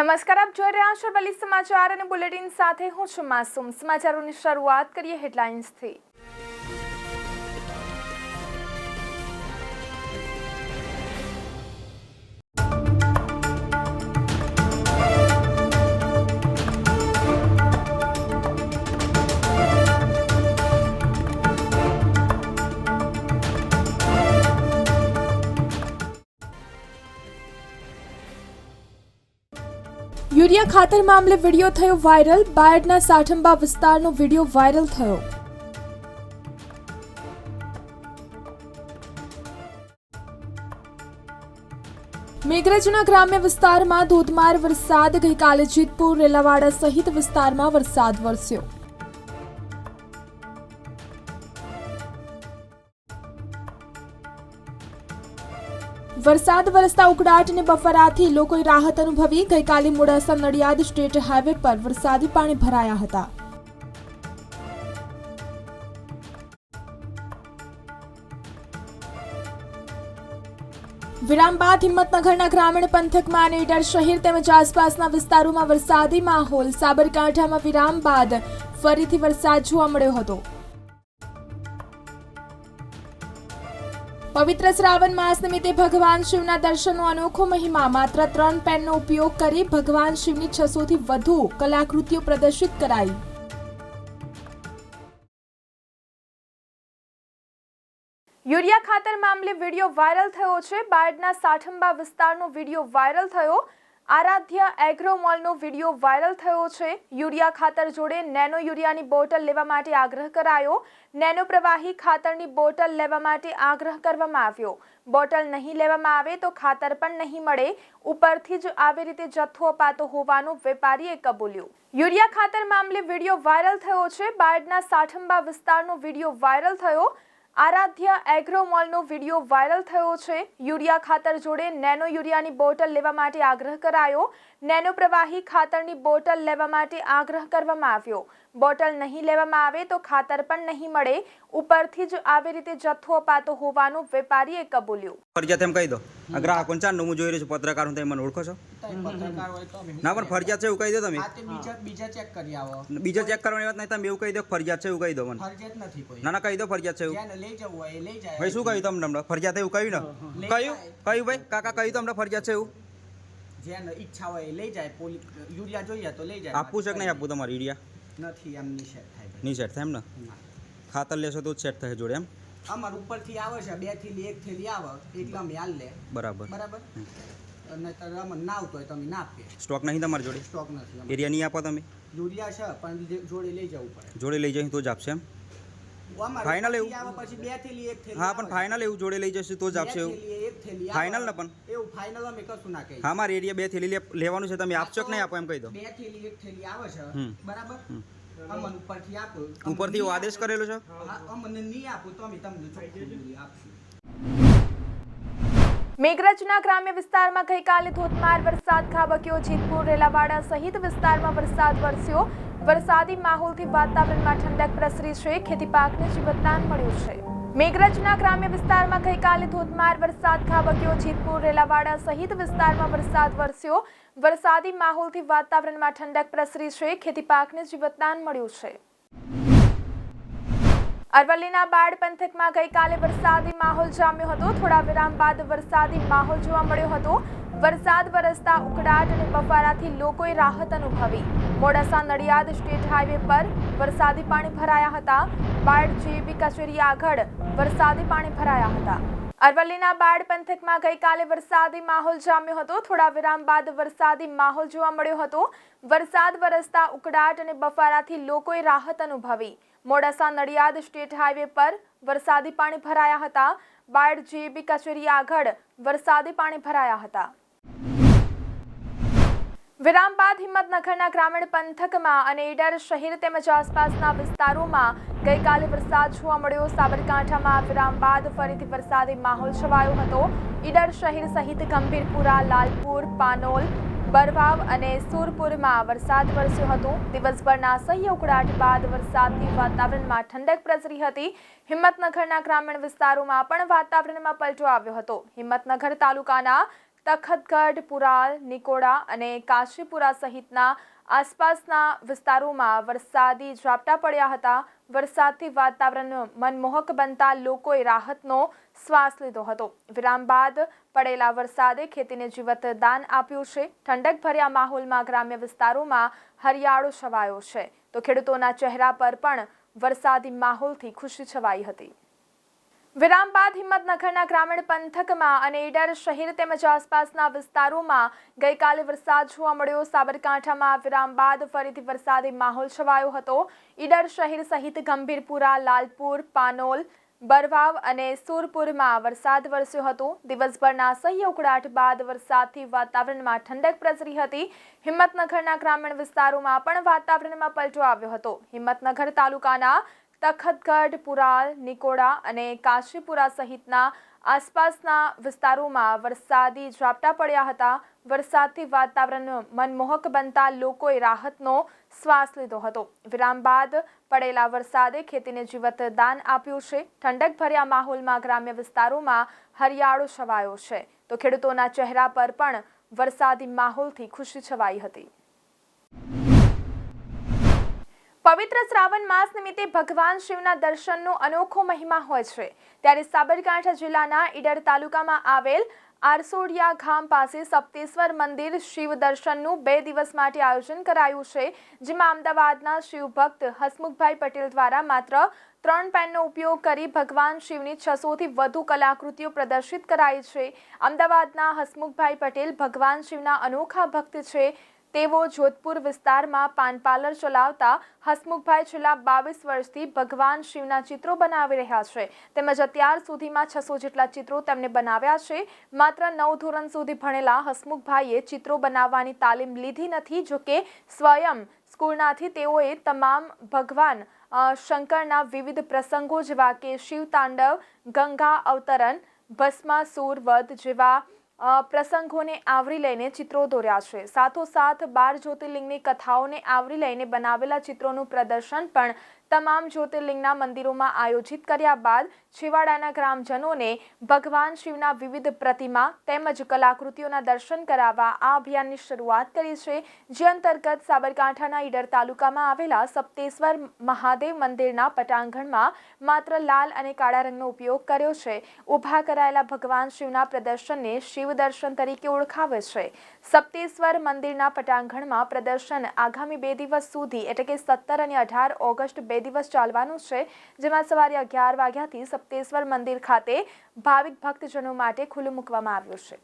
નમસ્કાર, આપ જોઈ રહ્યા છો બલી સમાચાર અને બુલેટિન સાથે હું છું માસૂમ। સમાચારોની શરૂઆત કરીએ હેડલાઇન્સથી। યુરિયા ખાતર મામલે વિડીયો થયો વાયરલ। બાયડના સાઠંબા વિસ્તારનો વિડીયો વાયરલ થયો। મેઘરજના ગ્રામ્ય વિસ્તારમાં ધોધમાર વરસાદ। ગઈકાલે જેતપુર, રેલાવાડા સહિત વિસ્તારમાં વરસાદ વરસ્યો। વરસાદ વરસતા ઉકળાટ અને બફારાથી લોકોએ રાહત અનુભવી। ગઈકાલે મોડાસા નડિયાદ સ્ટેટ હાઈવે પર વરસાદી પાણી ભરાયા હતા। વિરામ બાદ હિંમતનગરના ગ્રામીણ પંથકમાં અને ઈડર શહેર તેમજ આસપાસના વિસ્તારોમાં વરસાદી માહોલ। સાબરકાંઠામાં વિરામ બાદ ફરીથી વરસાદ જોવા મળ્યો હતો। પવિત્ર શ્રાવણ માસ નિમિત્તે ભગવાન શિવના દર્શનનો અનોખો મહિમા। માત્ર 3 પેનનો ઉપયોગ કરી ભગવાન શિવની 600 થી વધુ કલાકૃતિઓ પ્રદર્શિત કરાઈ। યુરિયા ખાતર મામલે વિડીયો વાયરલ થયો છે। બાયડના સાઠંબા વિસ્તારનો વિડીયો વાયરલ થયો। આરાધ્ય એગ્રો મોલનો વિડીયો વાયરલ થયો છે। યુરિયા ખાતર જોડે નેનો યુરિયાની બોટલ લેવા માટે આગ્રહ કરાયો। નેનો પ્રવાહી ખાતરની બોટલ લેવા માટે આગ્રહ કરવામાં આવ્યો। બોટલ નહીં લેવામાં આવે તો ખાતર પણ નહીં મળે। ઉપરથી જ આવી રીતે જથ્થો અપાતો હોવાનું વેપારીએ કબૂલ્યું। યુરિયા ખાતર મામલે વિડીયો વાયરલ થયો છે। બાયડના સાઠંબા વિસ્તારનો વિડીયો વાયરલ થયો। આરાધ્ય એગ્રો મોલનો વિડીયો વાયરલ થયો છે। યુરિયા ખાતર જોડે નેનો યુરિયાની બોટલ લેવા માટે આગ્રહ કરાયો। નેનો પ્રવાહી ખાતરની બોટલ લેવા માટે આગ્રહ કરવામાં આવ્યો। બોટલ નહીં લેવામાં આવે તો ખાતર પણ નહીં મળે। ઉપરથી જ આવી રીતે જથ્થો અપાતો હોવાનું વેપારીએ કબૂલ્યું। ફરજિયાત એમ કહી દો આ ગ્રાહકોને ચાર હું જોઈ રહ્યો છું પત્રકાર હું તમે મને ઓળખો છો ના પણ ફરજિયાત છે એવું કહી દો તમે બીજા ચેક કરી આવો બીજા ચેક કરવાની વાત નહીં તમે એવું કહી દો ફરજિયાત છે એવું કહી દો મને ફરજિયાત નથી કોઈ ના કહી દો ફરજિયાત છે એવું લઈ જવું હોય લઈ જાય ભાઈ શું કહ્યું તમને ફરજિયાત એવું કહ્યું ને કહ્યું ભાઈ કાકા કહ્યું તમને ફરજિયાત છે એવું જેને ઈચ્છા હોય લઈ જાય યુરિયા જોઈએ તો લઈ જાય આપવું છે કે નહીં આપવું તમારે યુરિયા નથી એમ ની સેટ થાય નહીં સેટ થાય એમ ને ખાતર લેશો તો જ સેટ થશે જોડે એમ અમાર ઉપરથી આવે છે 2 થેલી 1 થેલી આવે એટલે અમે હાલ લે બરાબર અને તર અમને ના આવતો હોય તમે ના આપીએ સ્ટોક નહીં તમારી જોડે સ્ટોક નથી એરિયા નહીં આપો તમે યુરિયા છે પણ જોડે લઈ જવું પડે જોડે લઈ જઈએ તો જ આપશે એમ ફાઇનલ એવું આવે પછી 2 થેલી 1 થેલી હા પણ ફાઇનલ એવું જોડે લઈ જશે તો જ આપશે એવું 1 થેલી ફાઇનલ ને પણ એવું ફાઇનલ અમે કશું ના કહીએ હા મારી એરિયા 2 થેલી લેવાનું છે તમે આપશો કે નહીં આપો એમ કહી દો 2 થેલી 1 થેલી આવે છે બરાબર અમને ઉપરથી આપો ઉપરથી એવો આદેશ કરેલો છે અમને નહીં આપો તો અમે તમને ચોખ્ખું આપશું। મેઘરજના ગ્રામ્ય વિસ્તારમાં ગઈકાલે ધોધમાર વરસાદ ખાબક્યો। જેતપુર, રેલાવાડા સહિત વિસ્તારમાં વરસાદ વરસ્યો। વરસાદી માહોલથી વાતાવરણમાં ઠંડક પ્રસરી છે। ખેતી પાકને જીવતદાન મળ્યું છે। મેઘરજના ગ્રામ્ય વિસ્તારમાં ગઈકાલે ધોધમાર વરસાદ ખાબક્યો। જેતપુર, રેલાવાડા સહિત વિસ્તારમાં વરસાદ વરસ્યો। વરસાદી માહોલથી વાતાવરણમાં ઠંડક પ્રસરી છે। ખેતી પાકને જીવતદાન મળ્યું છે। અરવલ્લીના બાયડ પંથકમાં ગઈકાલે વરસાદી માહોલ જામ્યો હતો। થોડા વિરામ બાદ વરસાદી માહોલ જોવા મળ્યો હતો। વરસાદ વરસતા ઉકળાટ અને બફારાથી લોકોએ રાહત અનુભવી। મોડાસા નડિયાદ સ્ટેટ હાઈવે પર વરસાદી પાણી ભરાયા હતા। બાયડ જેબી કચેરી આગળ વરસાદી પાણી ભરાયા હતા। અરવલ્લીના બાયડ પંથકમાં ગઈકાલે વરસાદી માહોલ જામ્યો હતો। થોડા વિરામ બાદ વરસાદી માહોલ જોવા મળ્યો હતો। વરસાદ વરસતા ઉકળાટ અને બફારાથી લોકોએ રાહત અનુભવી। મોડાસા નડિયાદ સ્ટેટ હાઈવે પર વરસાદી પાણી ભરાયા હતા। બાયડ જેબી કચેરી આગળ વરસાદી પાણી ભરાયા હતા। વિરામ બાદ હિંમતનગરના ગ્રામીણ પંથકમાં અને ઈડર શહેર તેમજ આસપાસના વિસ્તારોમાં ગઈકાલે વરસાદ જોવા મળ્યો। સાબરકાંઠામાં વિરામ બાદ ફરીથી વરસાદી માહોલ છવાયો હતો। ઈડર શહેર સહિત ગંભીરપુરા, લાલપુર, પાનોલ, બરવાવ અને સુરપુરમાં વરસાદ વરસ્યો હતો। દિવસભરના સહ્ય ઉકળાટ બાદ વરસાદથી વાતાવરણમાં ઠંડક પ્રસરી હતી। હિંમતનગરના ગ્રામીણ વિસ્તારોમાં પણ વાતાવરણમાં પલટો આવ્યો હતો। હિંમતનગર તાલુકાના તખતગઢ, પુરાલ, નિકોડા અને કાશીપુરા સહિતના આસપાસના વિસ્તારોમાં વરસાદી ઝાપટા પડ્યા હતા. વરસાદથી વાતાવરણ મનમોહક બનતા લોકોએ રાહતનો શ્વાસ લીધો હતો. વિરામ બાદ પડેલા વરસાદે ખેતીને જીવતદાન આપ્યું છે. ઠંડક ભર્યા માહોલમાં ગ્રામ્ય વિસ્તારોમાં હરિયાળો છવાયો છે, તો ખેડૂતોના ચહેરા પર પણ વરસાદી માહોલથી ખુશી છવાઈ હતી. વિરામ બાદ હિંમતનગરના ગ્રામીણ પંથકમાં અને ઈડર શહેર તેમજ આસપાસના વિસ્તારોમાં ગઈકાલે વરસાદ જોવા મળ્યો. સાબરકાંઠામાં વિરામ બાદ ફરીથી વરસાદી માહોલ છવાયો હતો. ઈડર શહેર સહિત ગંભીરપુરા, લાલપુર, પાનોલ, બરવાવ અને સુરપુરમાં વરસાદ વરસ્યો હતો. દિવસભરના સહ્ય ઉકળાટ બાદ વરસાદથી વાતાવરણમાં ઠંડક પ્રસરી હતી. હિંમતનગરના ગ્રામીણ વિસ્તારોમાં પણ વાતાવરણમાં પલટો આવ્યો હતો. હિંમતનગર તાલુકાના તખતગઢ, પુરાલ, નિકોડા અને કાશીપુરા સહિતના આસપાસના વિસ્તારોમાં વરસાદી ઝાપટા પડ્યા હતા. વરસાદથી વાતાવરણ મનમોહક બનતા લોકોએ રાહતનો શ્વાસ લીધો હતો. વિરામ બાદ પડેલા વરસાદે ખેતીને જીવતદાન આપ્યું છે. ઠંડક ભર્યા માહોલમાં ગ્રામ્ય વિસ્તારોમાં હરિયાળો છવાયો છે, તો ખેડૂતોના ચહેરા પર પણ વરસાદી માહોલથી ખુશી છવાઈ હતી. પવિત્ર શ્રાવણ માસ નિમિત્તે ભગવાન શિવના દર્શનનો અનોખો મહિમા હોય છે. ત્યારે સાબરકાંઠા જિલ્લાના ઈડર તાલુકામાં આવેલ આરસોડિયા ગામ પાસે સપ્તેશ્વર મંદિર શિવ દર્શનનું 2 દિવસ માટે આયોજન કરાયું છે, જેમાં અમદાવાદના શિવભક્ત હસમુખભાઈ પટેલ દ્વારા માત્ર 3 પેનનો ઉપયોગ કરી ભગવાન શિવની 600થી વધુ કલાકૃતિઓ પ્રદર્શિત કરાઈ છે. અમદાવાદના હસમુખભાઈ પટેલ ભગવાન શિવના અનોખા ભક્ત છે. તેઓ જોધપુર વિસ્તારમાં પાન પાર્લર ચલાવતા હસમુખભાઈ છેલ્લા 22 વર્ષથી ભગવાન શિવના ચિત્રો બનાવી રહ્યા છે. તેમજ અત્યાર સુધીમાં 600 જેટલા ચિત્રો તેમને બનાવ્યા છે. માત્ર 9 ધોરણ સુધી ભણેલા હસમુખભાઈએ ચિત્રો બનાવવાની તાલીમ લીધી નથી. જોકે સ્વયં સ્કૂલનાથી તેઓએ તમામ ભગવાન શંકરના વિવિધ પ્રસંગો જેવા કે શિવ તાંડવ, ગંગા અવતરણ, ભસ્માસુર વધ જેવા પ્રસંગોને આવરી લઈને ચિત્રો દોર્યા છે. સાથોસાથ 12 જ્યોતિર્લિંગની કથાઓને આવરી લઈને બનાવેલા ચિત્રોનું પ્રદર્શન પણ તમામ જ્યોતિર્લિંગના મંદિરોમાં આયોજિત કર્યા બાદ છેવાડાના ગ્રામજનોને ભગવાન શિવના વિવિધ પ્રતિમા તેમજ કલાકૃતિઓના દર્શન કરાવવા આ અભિયાનની શરૂઆત કરી છે. જે અંતર્ગત સાબરકાંઠાના ઈડર તાલુકામાં આવેલા સપ્તેશ્વર મહાદેવ મંદિરના પટાંગણમાં માત્ર લાલ અને કાળા રંગનો ઉપયોગ કર્યો છે. ઊભા કરાયેલા ભગવાન શિવના પ્રદર્શનને શિવ દર્શન તરીકે ઓળખાવે છે. સપ્તેશ્વર મંદિરના પટાંગણમાં પ્રદર્શન આગામી 2 દિવસ સુધી એટલે કે 17 અને 18 ઓગસ્ટ 2 દિવસ ચાલવાનું છે, જેમાં સવારે 11 વાગ્યાથી સપ્તેશ્વર મંદિર ખાતે ભાવિક ભક્તજનો માટે ખુલ્લું મૂકવામાં આવ્યું છે.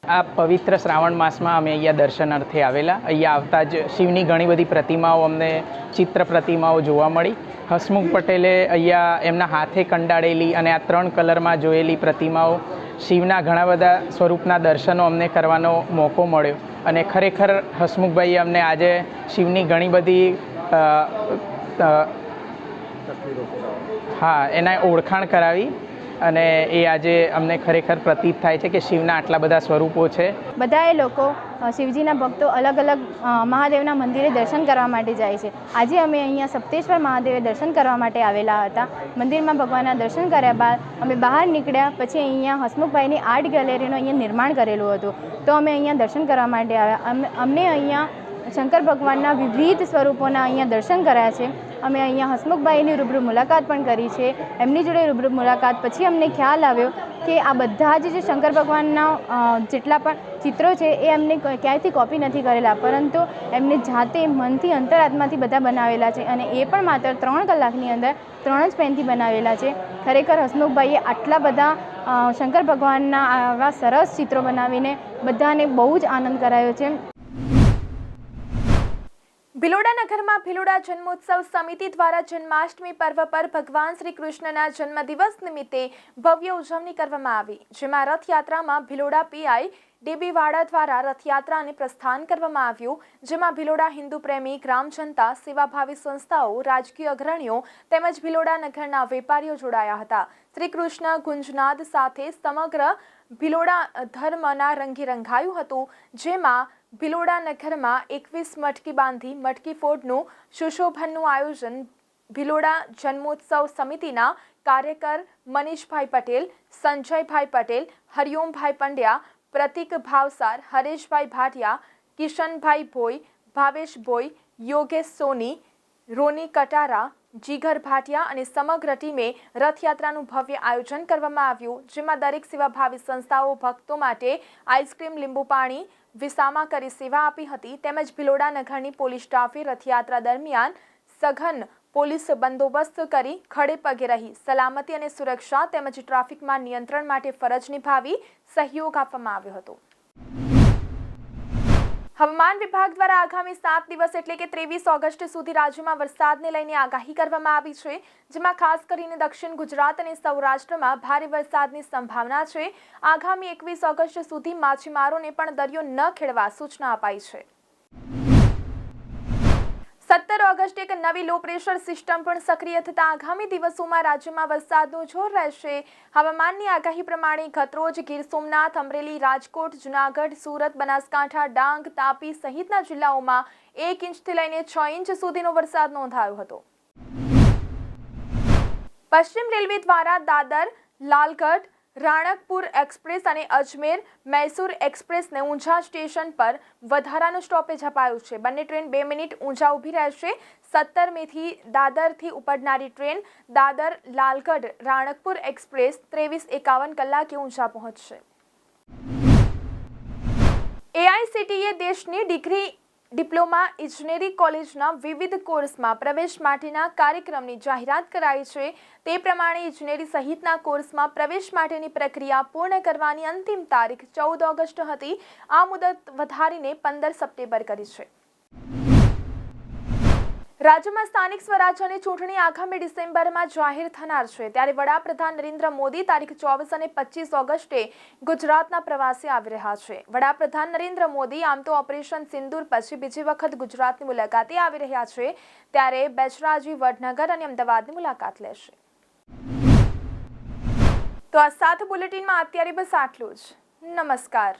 આ પવિત્ર શ્રાવણ માસમાં અમે અહીંયા દર્શનાર્થે આવેલા. અહીંયા આવતા જ શિવની ઘણી બધી પ્રતિમાઓ, અમને ચિત્ર પ્રતિમાઓ જોવા મળી. હસમુખ પટેલે અહીંયા એમના હાથે કંડાળેલી અને આ 3 કલરમાં જોયેલી પ્રતિમાઓ, શિવના ઘણા બધા સ્વરૂપના દર્શનો અમને કરવાનો મોકો મળ્યો. અને ખરેખર હસમુખભાઈએ અમને આજે શિવની ઘણી બધી એના ઓળખાણ કરાવી અને એ આજે અમને ખરેખર પ્રતીત થાય છે કે શિવના આટલા બધા સ્વરૂપો છે. બધાએ લોકો શિવજીના ભક્તો અલગ અલગ મહાદેવના મંદિરે દર્શન કરવા માટે જાય છે. આજે અમે અહીંયા સપ્તેશ્વર મહાદેવે દર્શન કરવા માટે આવેલા હતા. મંદિરમાં ભગવાનના દર્શન કર્યા બાદ અમે બહાર નીકળ્યા. પછી અહીંયા હસમુખભાઈની આર્ટ ગેલેરીનું અહીંયા નિર્માણ કરેલું હતું, તો અમે અહીંયા દર્શન કરવા માટે આવ્યા. અમને અહીંયા શંકર ભગવાનના વિવિધ સ્વરૂપોના અહીંયા દર્શન કર્યા છે. અમે અહીંયા હસમુખભાઈની રૂબરૂ મુલાકાત પણ કરી છે. એમની જોડે રૂબરૂ મુલાકાત પછી અમને ખ્યાલ આવ્યો કે આ બધા જ જે શંકર ભગવાનના જેટલા પણ ચિત્રો છે એ એમને ક્યાંયથી કોપી નથી કરેલા, પરંતુ એમને જાતે મનથી અંતરાત્માથી બધા બનાવેલા છે. અને એ પણ માત્ર 3 કલાકની અંદર 3 જ પેનથી બનાવેલા છે. ખરેખર હસમુખભાઈએ આટલા બધા શંકર ભગવાનના આવા સરસ ચિત્રો બનાવીને બધાને બહુ જ આનંદ કરાયો છે. ભિલોડા નગરમાં ભિલોડા જન્મોત્સવ સમિતિ દ્વારા જન્માષ્ટમી પર્વ પર ભગવાન શ્રી કૃષ્ણના જન્મદિવસ નિમિત્તે ભવ્ય ઉજવણી કરવામાં આવી, જેમાં રથયાત્રામાં ભિલોડા પીઆઈ ડીબી વાડા દ્વારા રથયાત્રાને પ્રસ્થાન કરવામાં આવ્યું, જેમાં ભિલોડા હિન્દુ પ્રેમી ગ્રામ જનતા, સેવાભાવી સંસ્થાઓ, રાજકીય અગ્રણીઓ તેમજ ભિલોડા નગરના વેપારીઓ જોડાયા હતા. શ્રી કૃષ્ણ ગુંજનાદ સાથે સમગ્ર ભિલોડા ધર્મના રંગે રંગાયું હતું, જેમાં ભિલોડા નગરમાં 21 મટકી બાંધી મટકી ફોડનું સુશોભનનું આયોજન ભિલોડા જન્મોત્સવ સમિતિના કાર્યકર મનીષભાઈ પટેલ, સંજયભાઈ પટેલ, હરિઓમભાઈ પંડ્યા, પ્રતિક ભાવસાર, હરેશભાઈ ભાટિયા, કિશનભાઈ ભોઈ, ભાવેશ ભોઈ, યોગેશ સોની, રોની કટારા, જીગર ભાટિયા અને સમગ્ર ટીમે રથયાત્રાનું ભવ્ય આયોજન કરવામાં આવ્યું, જેમાં દરેક સેવાભાવી સંસ્થાઓ ભક્તો માટે આઈસ્ક્રીમ, લીંબુ પાણી, વિસામા કરી સેવા આપી હતી. તેમજ ભિલોડા નગરની પોલીસ સ્ટાફે રથયાત્રા દરમિયાન સઘન પોલીસ બંદોબસ્ત કરી ખડે પગે રહી સલામતી અને સુરક્ષા તેમજ ટ્રાફિકમાં નિયંત્રણ માટે ફરજ નિભાવી સહયોગ આપવામાં આવ્યો હતો. હવામાન વિભાગ દ્વારા આગામી 7 દિવસ એટલે કે 23 ઓગસ્ટ સુધી રાજ્યમાં વરસાદને લઈને આગાહી કરવામાં આવી છે, જેમાં ખાસ કરીને દક્ષિણ ગુજરાત અને સૌરાષ્ટ્રમાં ભારે વરસાદની સંભાવના છે. આગામી 21 ઓગસ્ટ સુધી માછીમારોને પણ દરિયો ન ખેડવા સૂચના અપાઈ છે. 17 ઓગસ્ટે એક નવી લો પ્રેશર સિસ્ટમ પણ સક્રિય થતા આગામી દિવસોમાં રાજ્યમાં વરસાદનું જોર રહેશે. હવામાનની આગાહી પ્રમાણે ગતરોજ ગીર સોમનાથ, અમરેલી, રાજકોટ, જૂનાગઢ, સુરત, બનાસકાંઠા, ડાંગ, તાપી સહિતના જિલ્લાઓમાં 1 ઇંચથી લઈને 6 ઇંચ સુધીનો વરસાદ નોંધાયો હતો. પશ્ચિમ રેલવે દ્વારા દાદર, લાલગઢ, રાણકપુર એક્સપ્રેસ અને અજમેર મૈસૂર એક્સપ્રેસને ઊંઝા સ્ટેશન પર વધારાનું સ્ટોપેજ અપાયું છે. બંને ટ્રેન 2 મિનિટ ઊંઝા ઊભી રહેશે. 17 મેથી દાદરથી ઉપડનારી ટ્રેન દાદર, લાલગઢ, રાણકપુર એક્સપ્રેસ 23:51 કલાકે ઊંઝા પહોંચશે. એઆઈસીટીઈએ દેશની ડિપ્લોમા ઇજનેરી કોલેજના વિવિધ કોર્સમાં પ્રવેશ માટેના કાર્યક્રમની જાહેરાત કરાઈ છે. તે પ્રમાણે ઇજનેરી સહિતના કોર્સમાં પ્રવેશ માટેની પ્રક્રિયા પૂર્ણ કરવાની અંતિમ તારીખ 14 ઓગસ્ટ હતી. આ મુદત વધારીને 15 સપ્ટેમ્બર કરી છે. રાજ્યમાં સ્થાનિક સ્વરાજ્યની ચૂંટણી આગામી ડિસેમ્બરમાં જાહેર થનાર છે, ત્યારે વડાપ્રધાન નરેન્દ્ર મોદી તારીખ 24 અને 25 ઓગસ્ટે ગુજરાતના પ્રવાસે આવી રહ્યા છે. વડાપ્રધાન નરેન્દ્ર મોદી આમ તો ઓપરેશન સિંદૂર પછી બીજી વખત ગુજરાતની મુલાકાતે આવી રહ્યા છે, ત્યારે બેચરાજી, વડનગર અને અમદાવાદની મુલાકાત લેશે. તો આ સાથે બુલેટિનમાં અત્યારે બસ આટલું જ. નમસ્કાર.